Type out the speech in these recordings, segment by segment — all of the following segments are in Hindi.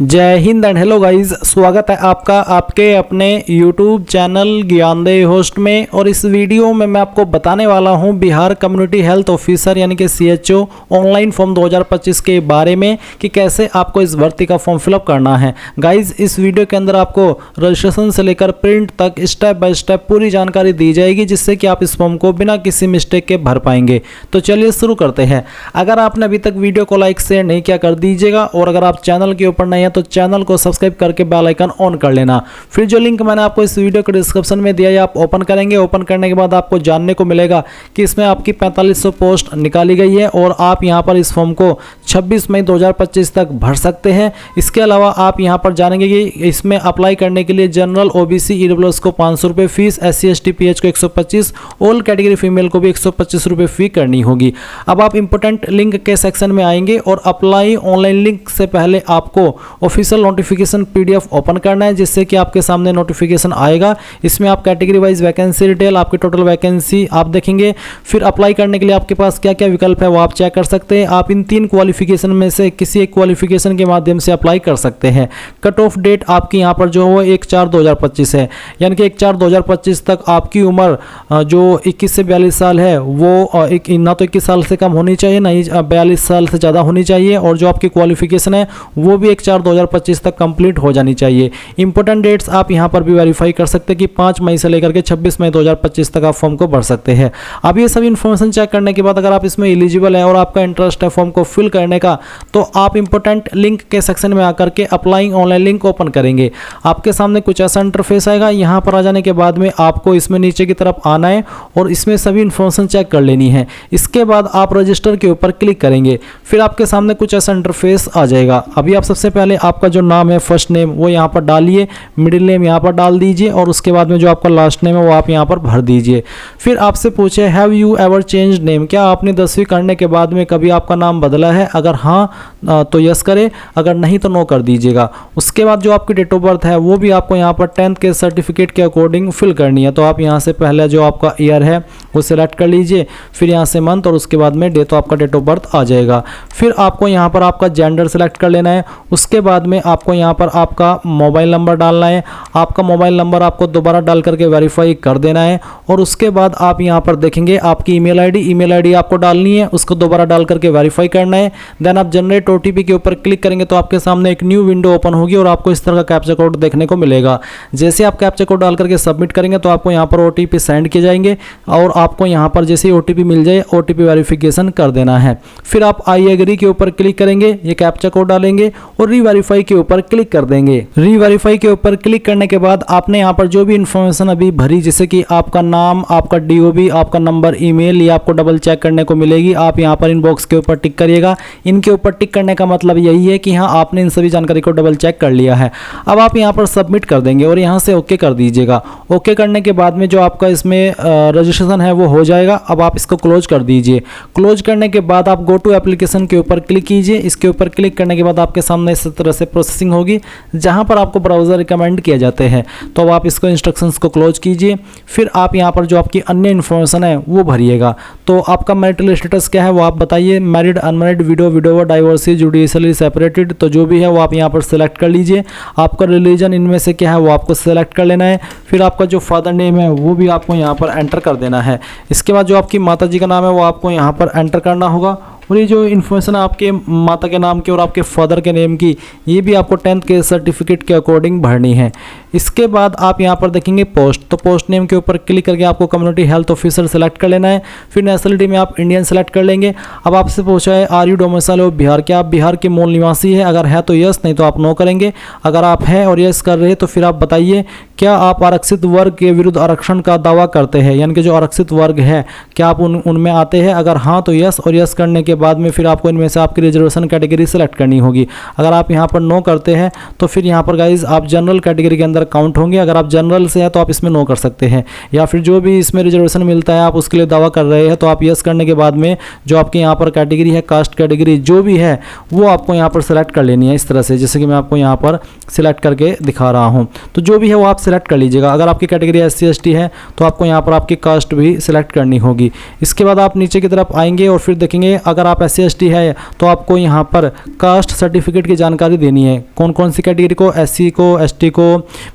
जय हिंद एंड हेलो गाइस, स्वागत है आपका आपके अपने YouTube चैनल ज्ञानदेव होस्ट में। और इस वीडियो में मैं आपको बताने वाला हूं बिहार कम्युनिटी हेल्थ ऑफिसर यानी कि CHO ऑनलाइन फॉर्म 2025 के बारे में कि कैसे आपको इस भर्ती का फॉर्म फिलअप करना है। गाइस, इस वीडियो के अंदर आपको रजिस्ट्रेशन से लेकर प्रिंट तक स्टेप बाय स्टेप पूरी जानकारी दी जाएगी, जिससे कि आप इस फॉर्म को बिना किसी मिस्टेक के भर पाएंगे। तो चलिए शुरू करते हैं। अगर आपने अभी तक वीडियो को लाइक शेयर नहीं किया कर दीजिएगा, और अगर आप चैनल के ऊपर नए हैं तो चैनल को सब्सक्राइब करके बेल आइकन ऑन कर लेना। फिर जो लिंक मैंने आपको इस वीडियो के डिस्क्रिप्शन में दिया है आप ओपन करेंगे। ओपन करने के बाद आपको जानने को मिलेगा कि इसमें आपकी 4500 पोस्ट निकाली गई है और आप यहां पर इस फॉर्म को 26 मई 2025 तक भर सकते हैं। इसके अलावा आप यहां पर जानेंगे कि इसमें अप्लाई करने के लिए जनरल, OBC, EWS को 500 रुपये फीस, SC ST PH को 125, ऑल कैटेगरी फीमेल को भी 125 रुपये फी करनी होगी। अब आप इंपोर्टेंट लिंक के सेक्शन में आएंगे और अप्लाई ऑनलाइन लिंक से पहले आपको ऑफिशियल नोटिफिकेशन PDF ओपन करना है, जिससे कि आपके सामने नोटिफिकेशन आएगा। इसमें आप कैटेगरी वाइज वैकेंसी डिटेल, आपकी टोटल वैकेंसी आप देखेंगे। फिर अप्लाई करने के लिए आपके पास क्या क्या विकल्प है वो आप चेक कर सकते हैं। आप इन 3 क्वालिफिकेशन में से किसी एक क्वालिफिकेशन के माध्यम से अप्लाई कर सकते हैं। कट ऑफ डेट आपकी यहाँ पर जो है 1/4/2025 है, यानी कि 1/4/2025 तक आपकी उम्र जो 21 से 42 साल है वो ना तो 21 साल से कम होनी चाहिए, ना ही 42 साल से ज़्यादा होनी चाहिए, और जो आपकी क्वालिफिकेशन है वो भी 1/4/2025 तक कंप्लीट हो जानी चाहिए। इंपॉर्टेंट डेट्स आप यहां पर भी वेरीफाई कर सकते हैं कि 5 मई से लेकर के 26 मई 2025 तक आप फॉर्म को भर सकते हैं। अब ये सभी इन्फॉर्मेशन चेक करने के बाद अगर आप इसमें एलिजिबल है और आपका इंटरेस्ट है फॉर्म को फिल करने का, तो आप इंपॉर्टेंट लिंक के सेक्शन में आकर के अप्लाइंग ऑनलाइन लिंक ओपन करेंगे। आपके सामने कुछ ऐसा इंटरफेस आएगा। यहाँ पर आ जाने के बाद में आपको इसमें नीचे की तरफ आना है और इसमें सभी इन्फॉर्मेशन चेक कर लेनी है। इसके बाद आप रजिस्टर के ऊपर क्लिक करेंगे। फिर आपके सामने कुछ ऐसा इंटरफेस आ जाएगा। अभी आप सबसे पहले आपका जो नाम है फर्स्ट नेम वो यहाँ पर डालिए, मिडिल नेम यहाँ पर डाल दीजिए, और उसके बाद में जो आपका लास्ट नेम है वो आप यहाँ पर भर दीजिए। फिर आपसे पूछे have you ever change name, क्या आपने 10वीं करने के बाद में कभी आपका नाम बदला है? अगर हाँ तो यस करें, अगर नहीं तो नो कर दीजिएगा। उसके बाद जो आपकी डेट ऑफ बर्थ है वो भी आपको यहाँ पर 10th के सर्टिफिकेट के अकॉर्डिंग फिल करनी है। तो आप यहाँ से पहले जो आपका ईयर है वो सिलेक्ट कर लीजिए, फिर यहाँ से मंथ, और उसके बाद में डे, तो आपका डेट ऑफ बर्थ आ जाएगा। फिर आपको यहाँ पर आपका जेंडर सेलेक्ट कर लेना है। उसके बाद में आपको यहाँ पर आपका मोबाइल नंबर डालना है। आपका मोबाइल नंबर आपको दोबारा डाल करके वेरीफाई कर देना है, और उसके बाद आप यहाँ पर देखेंगे आपकी ईमेल आईडी आपको डालनी है, उसको दोबारा डाल करके वेरीफाई करना है। देन आप जनरेट OTP के ऊपर क्लिक करेंगे तो आपके सामने एक न्यू विंडो ओपन होगी और आपको इस तरह का कैप्चा कोड देखने को मिलेगा। जैसे आप कैप्चा कोड डाल करके सबमिट करेंगे तो आपको यहाँ पर OTP सेंड किए जाएंगे, और आपको यहाँ पर जैसे ही OTP मिल जाए OTP वेरिफिकेशन कर देना है। फिर आप आई एग्री के ऊपर क्लिक करेंगे, ये कैप्चा कोड डालेंगे और रीवेरीफाई के ऊपर क्लिक कर देंगे। रीवेरीफाई के ऊपर क्लिक करने के बाद आपने यहाँ पर जो भी इंफॉर्मेशन अभी भरी, जैसे कि आपका नाम, आपका DOB, आपका नंबर, ईमेल, ये आपको डबल चेक करने को मिलेगी। आप यहाँ पर इन बॉक्स के ऊपर टिक करिएगा। इनके ऊपर टिक करने का मतलब यही है कि हाँ आपने इन सभी जानकारी को डबल चेक कर लिया है। अब आप यहाँ पर सबमिट कर देंगे और यहाँ से ओके कर दीजिएगा। ओके करने के बाद में जो आपका इसमें रजिस्ट्रेशन है वो हो जाएगा। अब आप इसको क्लोज कर दीजिए। क्लोज करने के बाद आप गो टू एप्लीकेशन के ऊपर क्लिक कीजिए। इसके ऊपर क्लिक करने के बाद आपके सामने इस तरह से प्रोसेसिंग होगी, जहां पर आपको ब्राउज़र रिकमेंड किए जाते हैं। तो अब आप इसको इंस्ट्रक्शंस को क्लोज कीजिए। फिर आप यहां पर जो आपकी अन्य इन्फॉर्मेशन है वो भरिएगा। तो आपका मैरिटल स्टेटस क्या है वो आप बताइए, married, unmarried, widower, divorcee, judicially separated, तो जो भी है वो आप यहाँ पर सेलेक्ट कर लीजिए। आपका रिलीजन इनमें से क्या है वो आपको सेलेक्ट कर लेना है। फिर आपका जो फादर नेम है वो भी आपको यहाँ पर एंटर कर देना है। इसके बाद जो आपकी माता जी का नाम है वो आपको यहाँ पर एंटर करना होगा, और ये जो इन्फॉर्मेशन है आपके माता के नाम की और आपके फादर के नेम की, ये भी आपको 10th के सर्टिफिकेट के अकॉर्डिंग भरनी है। इसके बाद आप यहाँ पर देखेंगे पोस्ट, तो पोस्ट नेम के ऊपर क्लिक करके आपको कम्युनिटी हेल्थ ऑफिसर सेलेक्ट कर लेना है। फिर नेशनलिटी में आप इंडियन सेलेक्ट कर लेंगे। अब आपसे पूछा है are you domicile of Bihar, क्या आप बिहार के मूल निवासी है? अगर है तो यस, नहीं तो आप नो करेंगे। अगर आप हैं और यस कर रहे हैं तो फिर आप बताइए क्या आप आरक्षित वर्ग के विरुद्ध आरक्षण का दावा करते हैं, यानी कि जो आरक्षित वर्ग है क्या आप उनमें आते हैं? अगर हाँ तो यस, और यस करने के बाद में फिर आपको इनमें से आपकी रिजर्वेशन कैटेगरी सेलेक्ट करनी होगी। अगर आप यहाँ पर नो करते हैं तो फिर यहाँ पर गाइज आप जनरल कैटेगरी के अंदर काउंट होंगे। अगर आप जनरल से हैं तो आप इसमें नो कर सकते हैं, या फिर जो भी इसमें रिजर्वेशन मिलता है आप उसके लिए दावा कर रहे हैं तो आप यस करने के बाद में जो आपके यहाँ पर कैटेगरी है, कास्ट कैटेगरी जो भी है वो आपको यहाँ पर सेलेक्ट कर लेनी है। इस तरह से जैसे कि मैं आपको यहाँ पर सिलेक्ट करके दिखा रहा हूँ, तो जो भी है वो आप सिलेक्ट कर लीजिएगा। अगर आपकी कैटेगरी SC ST है तो आपको यहाँ पर आपकी कास्ट भी सिलेक्ट करनी होगी। इसके बाद आप नीचे की तरफ आएंगे और फिर देखेंगे अगर आप SC ST है तो आपको यहाँ पर कास्ट सर्टिफिकेट की जानकारी देनी है, कौन कौन सी कैटेगरी को, SC को, ST को,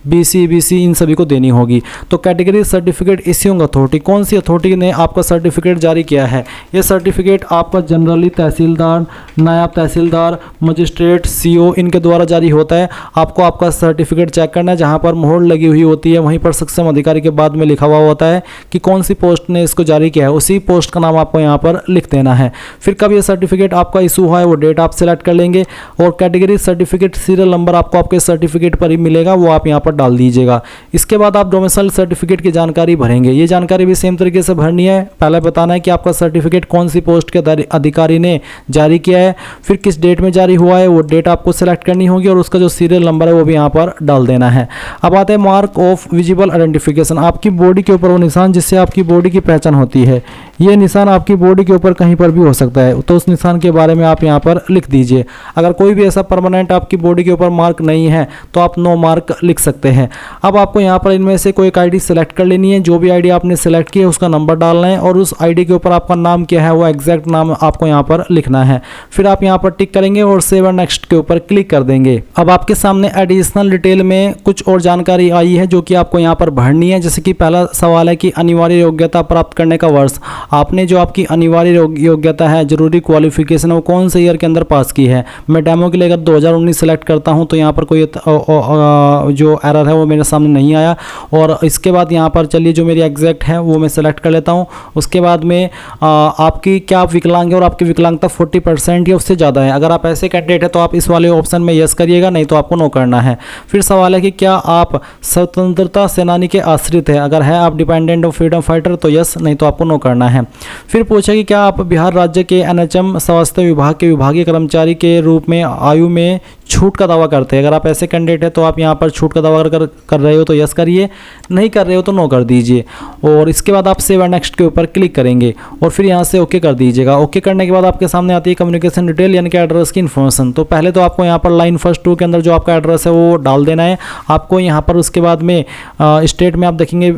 BC इन सभी को देनी होगी। तो कैटेगरी सर्टिफिकेट इश्यूइंग अथॉरिटी, कौन सी अथॉरिटी ने आपका सर्टिफिकेट जारी किया है? ये सर्टिफिकेट आपका जनरली तहसीलदार, नायब तहसीलदार, मजिस्ट्रेट, CO इनके द्वारा जारी होता है। आपको आपका सर्टिफिकेट चेक करना है, जहाँ पर मोहर लगी हुई होती है वहीं पर सक्षम अधिकारी के बाद में लिखा हुआ होता है कि कौन सी पोस्ट ने इसको जारी किया है, उसी पोस्ट का नाम आपको यहाँ पर लिख देना है। फिर कब ये सर्टिफिकेट आपका इशू हुआ है वो डेट आप सिलेक्ट कर लेंगे और कैटेगरी सर्टिफिकेट सीरियल नंबर आपको आपके सर्टिफिकेट पर ही मिलेगा, वो आप यहाँ पर डाल दीजिएगा। इसके बाद आप डोमिसाइल सर्टिफिकेट की जानकारी भरेंगे। ये जानकारी भी सेम तरीके से भरनी है। पहले बताना है कि आपका सर्टिफिकेट कौन सी पोस्ट के अधिकारी ने जारी किया है, फिर किस डेट में जारी हुआ है वो डेट आपको सिलेक्ट करनी होगी और उसका जो सीरियल नंबर है वो भी यहाँ पर डाल देना है। अब आते हैं मार्क ऑफ विजिबल आइडेंटिफिकेशन, आपकी बॉडी के ऊपर वो निशान जिससे आपकी बॉडी की पहचान होती है। ये निशान आपकी बॉडी के ऊपर कहीं पर भी हो सकता है, तो उस निशान के बारे में आप यहाँ पर लिख दीजिए। अगर कोई भी ऐसा परमानेंट आपकी बॉडी के ऊपर मार्क नहीं है तो आप नो मार्क लिख सकते हैं। अब आपको यहाँ पर इनमें से कोई एक ID सेलेक्ट कर लेनी है। जो भी ID आपने सेलेक्ट की है उसका नंबर डालना है और उस ID के ऊपर आपका नाम क्या है वो एग्जैक्ट नाम आपको यहाँ पर लिखना है। फिर आप यहाँ पर टिक करेंगे और सेव एंड नेक्स्ट के ऊपर क्लिक कर देंगे। अब आपके सामने एडिशनल डिटेल में कुछ और जानकारी आई है जो कि आपको यहाँ पर भरनी है। जैसे कि पहला सवाल है कि अनिवार्य योग्यता प्राप्त करने का वर्ष, आपने जो आपकी अनिवार्य योग्यता है, जरूरी क्वालिफिकेशन है वो कौन से ईयर के अंदर पास की है। मैं डेमो के लिए अगर 2019 सेलेक्ट करता हूँ तो यहाँ पर कोई जो एरर है वो मेरे सामने नहीं आया। और इसके बाद यहाँ पर चलिए जो मेरी एग्जैक्ट है वो मैं सेलेक्ट कर लेता हूँ। उसके बाद में आपकी क्या आप विकलांग है और आपकी विकलांगता 40% या उससे ज़्यादा है। अगर आप ऐसे कैंडिडेट है तो आप इस वाले ऑप्शन में यस करिएगा, नहीं तो आपको नो करना है। फिर सवाल है कि क्या आप स्वतंत्रता सेनानी के आश्रित है, अगर है आप डिपेंडेंट ऑफ फ्रीडम फाइटर तो यस, नहीं तो आपको नो करना है। फिर पूछा कि क्या आप बिहार राज्य के NHM स्वास्थ्य विभाग के विभागीय कर्मचारी के रूप में आयु में छूट का दावा करते हैं। अगर आप ऐसे कैंडिडेट है तो आप यहाँ पर छूट का दावा कर रहे हो तो यस करिए, नहीं कर रहे हो तो नो कर दीजिए। और इसके बाद आप सेव एंड नेक्स्ट के ऊपर क्लिक करेंगे और फिर यहाँ से ओके कर दीजिएगा। ओके करने के बाद आपके सामने आती है कम्युनिकेशन डिटेल यानी कि एड्रेस की इन्फॉर्मेशन। तो पहले तो आपको यहाँ पर लाइन फर्स्ट 2 के अंदर जो आपका एड्रेस है वो डाल देना है आपको यहाँ पर। उसके बाद में स्टेट में आप देखेंगे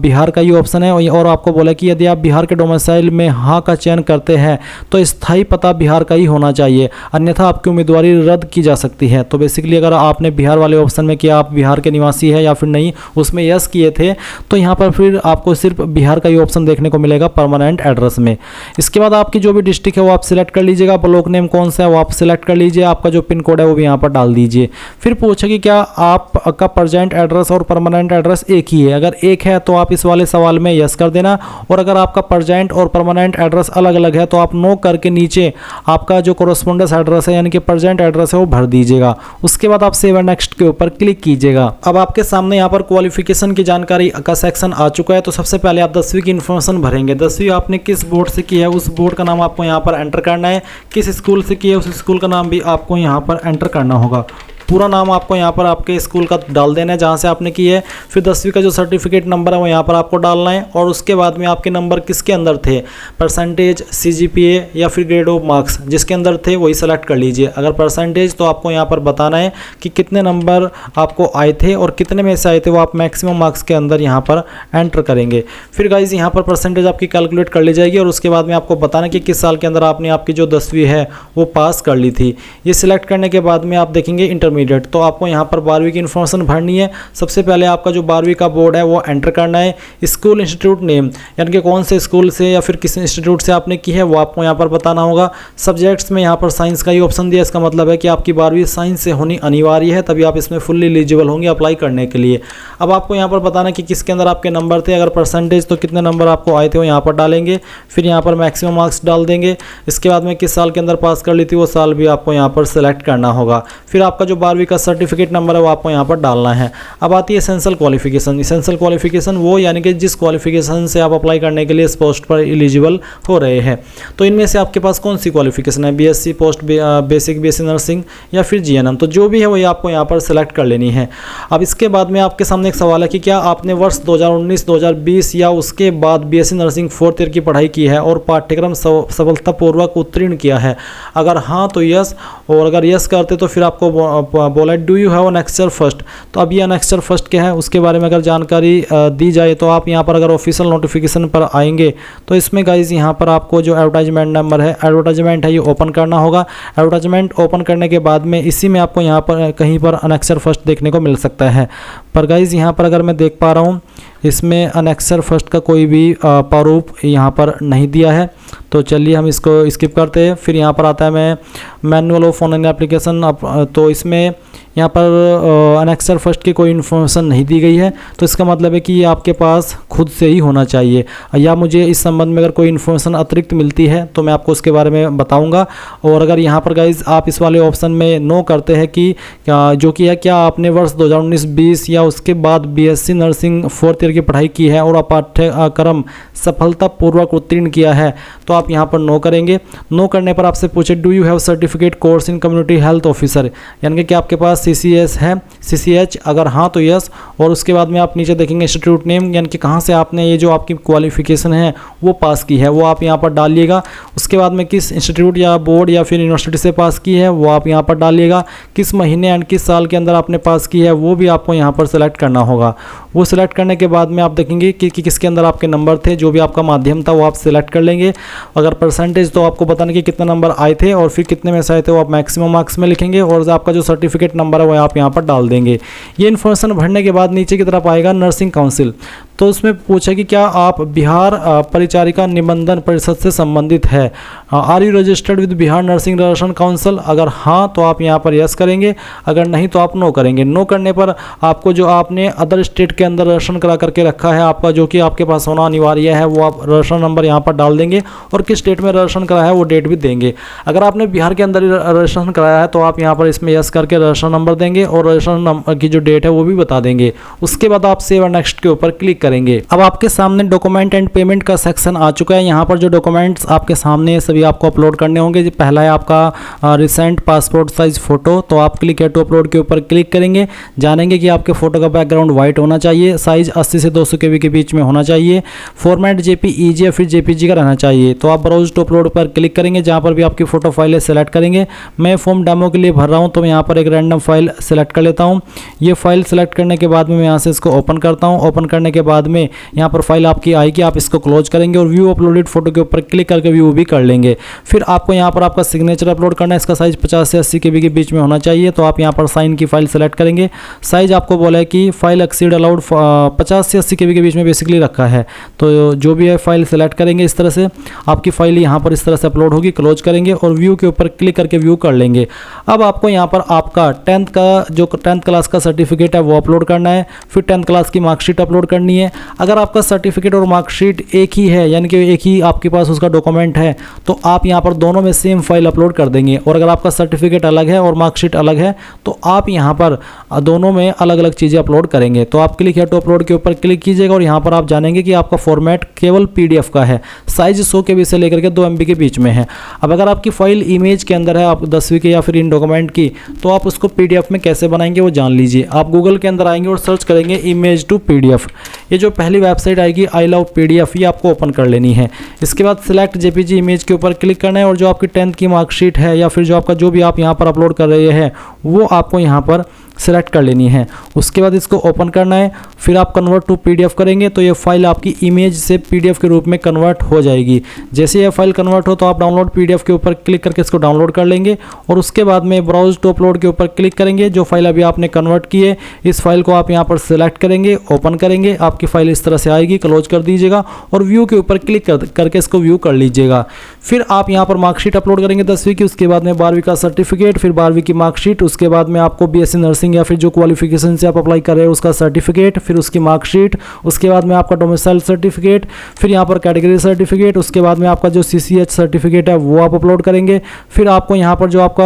बिहार का ये ऑप्शन है और आपको बोला कि यदि आप बिहार के डोमिसाइल में हाँ का चयन करते हैं तो स्थायी पता बिहार का ही होना चाहिए, अन्यथा आपकी उम्मीदवारी रद्द की जा सकती है। तो बेसिकली अगर आपने बिहार वाले ऑप्शन में कि आप बिहार के निवासी है या फिर नहीं उसमें यस किए थे तो यहाँ पर फिर आपको सिर्फ बिहार का ही ऑप्शन देखने को मिलेगा परमानेंट एड्रेस में। इसके बाद आपकी जो भी डिस्ट्रिक्ट है वो आप सिलेक्ट कर लीजिएगा, ब्लॉक नेम कौन सा है वो आप सिलेक्ट कर लीजिए, आपका जो पिन कोड है वो भी यहाँ पर डाल दीजिए। फिर पूछे कि क्या आपका प्रेजेंट एड्रेस और परमानेंट एड्रेस एक ही है। अगर एक है तो आप इस वाले सवाल में यस कर देना और अगर आपका प्रेजेंट और परमानेंट एड्रेस अलग अलग है तो आप नो करके नीचे आपका जो कोरोस्पोंडेंस एड्रेस है यानी कि प्रेजेंट एड्रेस है वो भर दीजिएगा। उसके बाद आप सेव एंड नेक्स्ट के ऊपर क्लिक कीजिएगा। अब आपके सामने यहाँ पर क्वालिफिकेशन की जानकारी का सेक्शन आ चुका है। तो सबसे पहले आप 10वीं की इन्फॉर्मेशन भरेंगे। 10वीं आपने किस बोर्ड से की है उस बोर्ड का नाम आपको यहाँ पर एंटर करना है, किस स्कूल से की है उस स्कूल का नाम भी आपको यहाँ पर एंटर करना होगा। पूरा नाम आपको यहाँ पर आपके स्कूल का डाल देना है जहाँ से आपने की है। फिर 10वीं का जो सर्टिफिकेट नंबर है वो यहाँ पर आपको डालना है और उसके बाद में आपके नंबर किसके अंदर थे, परसेंटेज, CGPA या फिर ग्रेड ऑफ मार्क्स जिसके अंदर थे वही सेलेक्ट कर लीजिए। अगर परसेंटेज तो आपको यहाँ पर बताना है कि कितने नंबर आपको आए थे और कितने में से आए थे वो आप मैक्सिमम मार्क्स के अंदर यहाँ पर एंटर करेंगे। फिर गाइज यहाँ पर परसेंटेज आपकी कैलकुलेट कर ली जाएगी और उसके बाद में आपको बताना कि किस साल के अंदर आपने आपकी जो 10वीं है वो पास कर ली थी। ये सिलेक्ट करने के बाद में आप देखेंगे इंटरमीडिएट, तो आपको यहाँ पर 12वीं की इन्फॉर्मेशन भरनी है। सबसे पहले आपका जो 12वीं का बोर्ड है वो एंटर करना है। स्कूल इंस्टीट्यूट नेम यानी कि कौन से स्कूल से या फिर किस इंस्टीट्यूट से आपने की है वो आपको यहाँ पर बताना होगा। सब्जेक्ट्स में यहाँ पर साइंस का ही ऑप्शन दिया, इसका मतलब है कि आपकी 12वीं साइंस से होनी अनिवार्य है, तभी आप इसमें फुल्ली एलिजिबल होंगे अप्लाई करने के लिए। अब आपको यहाँ पर बताना कि किसके अंदर आपके नंबर थे, अगर परसेंटेज तो कितने नंबर आपको आए थे वो यहाँ पर डालेंगे। फिर यहाँ पर मैक्सिमम मार्क्स डाल देंगे। इसके बाद में किस साल के अंदर पास कर ली थी वो साल भी आपको यहाँ पर सेलेक्ट करना होगा। फिर आपका जो 12वीं का सर्टिफिकेट नंबर है वो आपको यहाँ पर डालना है। अब आती है एसेंशियल क्वालिफिकेशन। एसेंशियल क्वालिफिकेशन वो यानी कि जिस क्वालिफिकेशन से आप अप्लाई करने के लिए इस पोस्ट पर एलिजिबल हो रहे हैं। तो इनमें से आपके पास कौन सी क्वालिफिकेशन है, BSc post basic BSc nursing या फिर GNM, तो जो भी है वही आपको यहाँ पर सेलेक्ट कर लेनी है। अब इसके बाद में आपके सामने एक सवाल है कि क्या आपने वर्ष 2019-2020 या उसके बाद BSc नर्सिंग 4th ईयर की पढ़ाई की है और पाठ्यक्रम सफलतापूर्वक उत्तीर्ण किया है। अगर हाँ तो यस, और अगर यस करते तो फिर आपको बोला है do you have annexure first. तो अब ये अनेक्सर फर्स्ट क्या है उसके बारे में अगर जानकारी दी जाए तो आप यहाँ पर अगर ऑफिशियल नोटिफिकेशन पर आएंगे तो इसमें गाइज यहाँ पर आपको जो एडवर्टाइजमेंट नंबर है, एडवर्टाइजमेंट है, ये ओपन करना होगा। एडवर्टाइजमेंट ओपन करने के बाद में इसी में आपको यहाँ पर कहीं पर अनेक्सर फर्स्ट देखने को मिल सकता है। पर गाइज यहाँ पर अगर मैं देख पा रहा हूँ इसमें अनेक्सर फर्स्ट का कोई भी प्रारूप यहाँ पर नहीं दिया है। तो चलिए हम इसको स्किप करते हैं। फिर यहाँ पर आता है मैं मैनुअल ऑफ ऑनलाइन एप्लीकेशन। अब तो इसमें यहाँ पर अनेक्सर फर्स्ट की कोई इन्फॉर्मेशन नहीं दी गई है, तो इसका मतलब है कि ये आपके पास खुद से ही होना चाहिए, या मुझे इस संबंध में अगर कोई इन्फॉर्मेशन अतिरिक्त मिलती है तो मैं आपको उसके बारे में बताऊंगा। और अगर यहाँ पर गाइज आप इस वाले ऑप्शन में नो करते हैं कि जो कि है क्या आपने वर्ष 2019-20 या उसके बाद BSc नर्सिंग 4th ईयर की पढ़ाई की है और पाठ्यक्रम सफलतापूर्वक उत्तीर्ण किया है, तो आप यहाँ पर नो करेंगे। नो करने पर आपसे पूछे do you have certificate course in community health officer, यानी कि आपके पास CCS है, CCH, अगर हाँ तो यस। और उसके बाद में आप नीचे देखेंगे इंस्टीट्यूट नेम, यानी कि कहाँ से आपने ये जो आपकी क्वालिफिकेशन है वो पास की है वो आप यहाँ पर डालिएगा। उसके बाद में किस इंस्टीट्यूट या बोर्ड या फिर यूनिवर्सिटी से पास की है वो आप यहाँ पर डालिएगा। किस महीने एंड किस साल के अंदर आपने पास की है वो भी आपको यहाँ पर सेलेक्ट करना होगा। वो सिलेक्ट करने के बाद में आप देखेंगे कि किसके अंदर आपके नंबर थे, जो भी आपका माध्यम था वो आप सिलेक्ट कर लेंगे। अगर परसेंटेज तो आपको बताने कि कितने नंबर आए थे और फिर कितने में से आए थे वो आप मैक्सिमम मार्क्स में लिखेंगे, और आपका जो सर्टिफिकेट नंबर है वो आप यहाँ पर डाल देंगे। ये इन्फॉर्मेशन भरने के बाद नीचे की तरफ आएगा नर्सिंग काउंसिल। तो उसमें पूछा कि क्या आप बिहार परिचारिका निबंधन परिषद से संबंधित है, are you registered with Bihar nursing registration council. अगर हाँ तो आप यहाँ पर यस करेंगे, अगर नहीं तो आप नो करेंगे। नो करने पर आपको जो आपने अदर स्टेट के अंदर रजिस्ट्रेशन करा करके रखा है आपका, जो कि आपके पास होना अनिवार्य है, वो आप रजिस्ट्रेशन नंबर यहाँ पर डाल देंगे और किस स्टेट में रजिस्ट्रेशन कराया है वो डेट भी देंगे। अगर आपने बिहार के अंदर रजिस्ट्रेशन कराया है तो आप यहाँ पर इसमें यस करके रजिस्ट्रेशन नंबर देंगे और रजिस्ट्रेशन नंबर की जो डेट है वो भी बता देंगे। उसके बाद आप सेव और नेक्स्ट के ऊपर क्लिक करेंगे। अब आपके सामने डॉक्यूमेंट एंड पेमेंट का सेक्शन आ चुका है। यहाँ पर जो डॉक्यूमेंट्स आपके सामने सभी आपको अपलोड करने होंगे। पहला है आपका रिसेंट पासपोर्ट साइज फोटो, तो आप क्लिक है टू अपलोड के ऊपर क्लिक करेंगे। जानेंगे कि आपके फोटो का बैकग्राउंड व्हाइट होना चाहिए, साइज 80 से 200 KB के बीच में होना चाहिए, फॉर्मेट JPEG या फिर JPG का रहना चाहिए। तो आप ब्राउज टू अपलोड पर क्लिक करेंगे, जहाँ पर भी आपकी फोटो फाइल है सेलेक्ट करेंगे। मैं फॉर्म डेमो के लिए भर रहा हूँ तो मैं यहाँ पर एक रैंडम फाइल सेलेक्ट कर लेता हूँ। ये फाइल सेलेक्ट करने के बाद में मैं यहाँ से इसको ओपन करता हूँ। ओपन करने के बाद में यहाँ पर फाइल आपकी आएगी, आप इसको क्लोज करेंगे और व्यू अपलोडेड फोटो के ऊपर क्लिक करके व्यू भी कर लेंगे। फिर आपको यहाँ पर आपका सिग्नेचर अपलोड करना है। इसका साइज 50 से 80 KB के बीच में होना चाहिए। तो आप यहाँ पर साइन की फाइल सेलेक्ट करेंगे। साइज आपको बोला है कि फाइल एक्सीड अलाउड 50 से 80 KB के बीच में बेसिकली रखा है। तो जो भी है फाइल सेलेक्ट करेंगे। इस तरह से आपकी फाइल यहाँ पर इस तरह से अपलोड होगी। क्लोज करेंगे और व्यू के ऊपर क्लिक करके व्यू कर लेंगे। अब आपको यहाँ पर आपका 10th का जो 10th क्लास का सर्टिफिकेट है वो अपलोड करना है। फिर 10th क्लास की मार्कशीट अपलोड करनी है। अगर आपका सर्टिफिकेट और मार्कशीट एक ही है, यानी कि एक ही आपके पास उसका डॉक्यूमेंट है, तो आप यहाँ पर दोनों में सेम फाइल अपलोड कर देंगे। और अगर आपका सर्टिफिकेट अलग है और मार्कशीट अलग है तो आप यहाँ पर दोनों में अलग अलग चीज़ें अपलोड करेंगे। तो आप क्लिक है टू अपलोड के ऊपर क्लिक कीजिएगा और यहाँ पर आप जानेंगे कि आपका फॉर्मेट केवल PDF का है। साइज 100 KB से लेकर के 2 MB के बीच में है। अब अगर आपकी फाइल इमेज के अंदर है, आप 10वीं की या फिर इन डॉक्यूमेंट की, तो आप उसको PDF में कैसे बनाएंगे वो जान लीजिए। आप गूगल के अंदर आएंगे और सर्च करेंगे इमेज टू PDF। ये जो पहली वेबसाइट आएगी आई लव PDF, ये आपको ओपन कर लेनी है। इसके बाद सिलेक्ट JPG इमेज के ऊपर क्लिक करना है और जो आपकी 10th की मार्कशीट है या फिर जो आपका जो भी आप यहाँ पर अपलोड कर रहे हैं वो आपको यहाँ पर सेलेक्ट कर लेनी है। उसके बाद इसको ओपन करना है। फिर आप कन्वर्ट टू PDF करेंगे तो ये फाइल आपकी इमेज से PDF के रूप में कन्वर्ट हो जाएगी। जैसे ये फाइल कन्वर्ट हो तो आप डाउनलोड PDF के ऊपर क्लिक करके इसको डाउनलोड कर लेंगे और उसके बाद में ब्राउज टू अपलोड के ऊपर क्लिक करेंगे। जो फाइल अभी आपने कन्वर्ट की है इस फाइल को आप यहाँ पर सेलेक्ट करेंगे, ओपन करेंगे। आपकी फाइल इस तरह से आएगी, क्लोज कर दीजिएगा और व्यू के ऊपर क्लिक करके इसको व्यू कर लीजिएगा। फिर आप यहाँ पर मार्कशीट अपलोड करेंगे 10वीं की, उसके बाद में 12वीं का सर्टिफिकेट, फिर 12वीं की मार्कशीट, उसके बाद में आपको BSc नर्सिंग या फिर जो क्वालिफिकेशन से आप अप्लाई कर रहे हैं उसका सर्टिफिकेट, फिर उसकी मार्कशीट, उसके बाद में आपका डोमिसाइल सर्टिफिकेट, फिर यहाँ पर कैटेगरी सर्टिफिकेट, उसके बाद में आपका जो CCH सर्टिफिकेट है वो आप अपलोड करेंगे। फिर आपको यहाँ पर जो आपका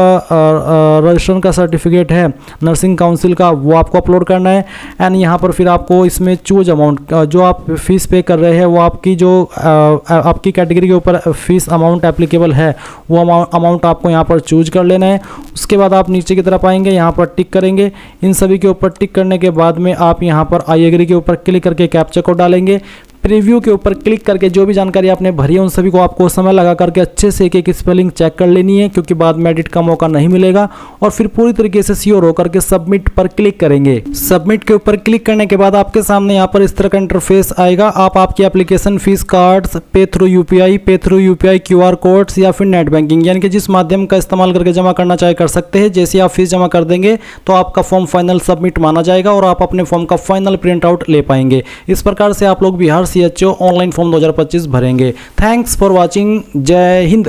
रजिस्ट्रेशन का सर्टिफिकेट है नर्सिंग काउंसिल का वो आपको अपलोड करना है। एंड यहाँ पर फिर आपको इसमें चूज अमाउंट, जो आप फीस पे कर रहे हैं वो आपकी जो आपकी कैटेगरी के ऊपर फीस अमाउंट एप्लीकेबल है वो अमाउंट आपको यहाँ पर चूज कर लेना है। उसके बाद आप नीचे की तरफ आएंगे, यहाँ पर टिक करेंगे। इन सभी के ऊपर टिक करने के बाद में आप यहाँ पर आई एग्री के ऊपर क्लिक करके कैप्चा कोड डालेंगे। प्रीव्यू के ऊपर क्लिक करके जो भी जानकारी आपने भरी है उन सभी को आपको समय लगा करके अच्छे से एक एक स्पेलिंग चेक कर लेनी है, क्योंकि बाद में एडिट का मौका नहीं मिलेगा। और फिर पूरी तरीके से श्योर होकर के सबमिट पर क्लिक करेंगे। सबमिट के ऊपर क्लिक करने के बाद आपके सामने यहाँ पर इस तरह का इंटरफेस आएगा। आप आपकी एप्लीकेशन फीस कार्ड्स पे थ्रू यूपीआई QR कोड्स या फिर नेट बैंकिंग यानी कि जिस माध्यम का इस्तेमाल करके जमा करना चाहे कर सकते हैं। जैसे आप फीस जमा कर देंगे तो आपका फॉर्म फाइनल सबमिट माना जाएगा और आप अपने फॉर्म का फाइनल प्रिंट आउट ले पाएंगे। इस प्रकार से आप लोग बिहार CHO ऑनलाइन फॉर्म 2025 भरेंगे। Thanks for watching. जय हिंद।